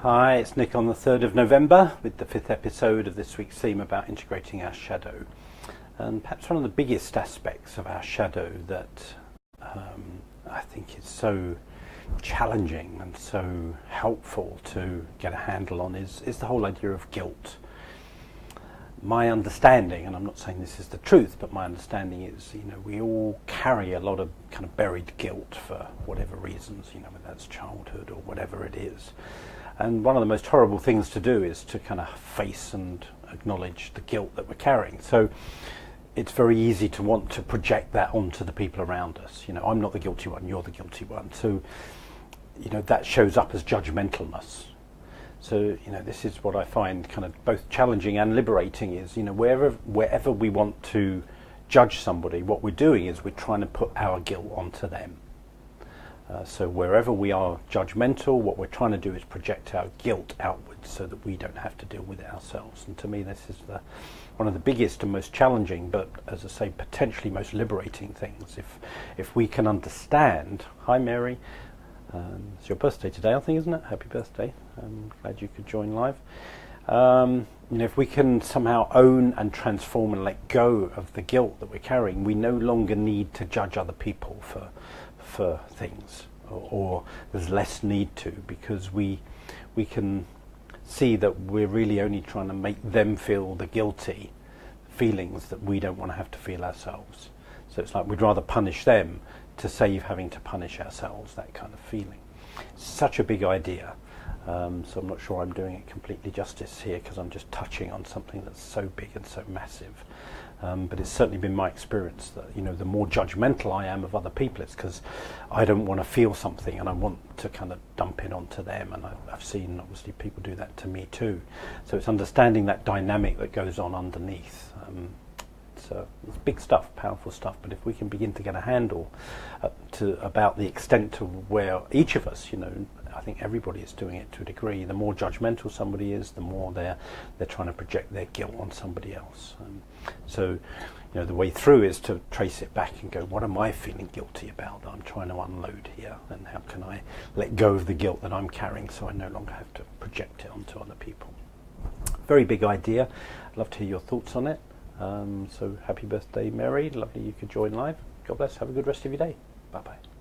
Hi, it's Nick on the 3rd of November with the 5th episode of this week's theme about integrating our shadow. And perhaps one of the biggest aspects of our shadow that I think is so challenging and so helpful to get a handle on is the whole idea of guilt. My understanding, and I'm not saying this is the truth, but my understanding is, we all carry a lot of kind of buried guilt for whatever reasons, whether that's childhood or whatever it is. And one of the most horrible things to do is to kind of face and acknowledge the guilt that we're carrying. So it's very easy to want to project that onto the people around us. I'm not the guilty one, you're the guilty one. So, that shows up as judgmentalness. So, this is what I find kind of both challenging and liberating is, wherever we want to judge somebody, what we're doing is we're trying to put our guilt onto them. So wherever we are judgmental, what we're trying to do is project our guilt outwards so that we don't have to deal with it ourselves. And to me, this is one of the biggest and most challenging, but as I say, potentially most liberating things. If we can understand, hi Mary, it's your birthday today, I think, isn't it? Happy birthday. I'm glad you could join live. If we can somehow own and transform and let go of the guilt that we're carrying, we no longer need to judge other people for things, or there's less need to, because we can see that we're really only trying to make them feel the guilty feelings that we don't want to have to feel ourselves. So it's like we'd rather punish them to save having to punish ourselves, that kind of feeling. It's such a big idea. So I'm not sure I'm doing it completely justice here, because I'm just touching on something that's so big and so massive. But it's certainly been my experience that, the more judgmental I am of other people, it's because I don't want to feel something and I want to kind of dump it onto them. And I've seen, obviously, people do that to me too. So it's understanding that dynamic that goes on underneath. It's big stuff, powerful stuff, but if we can begin to get a handle about the extent to where each of us, I think everybody is doing it to a degree. The more judgmental somebody is, the more they're trying to project their guilt on somebody else. So the way through is to trace it back and go, what am I feeling guilty about that I'm trying to unload here, and how can I let go of the guilt that I'm carrying so I no longer have to project it onto other people. Very big idea. I'd love to hear your thoughts on it. So happy birthday, Mary. Lovely you could join live. God bless. Have a good rest of your day. Bye-bye.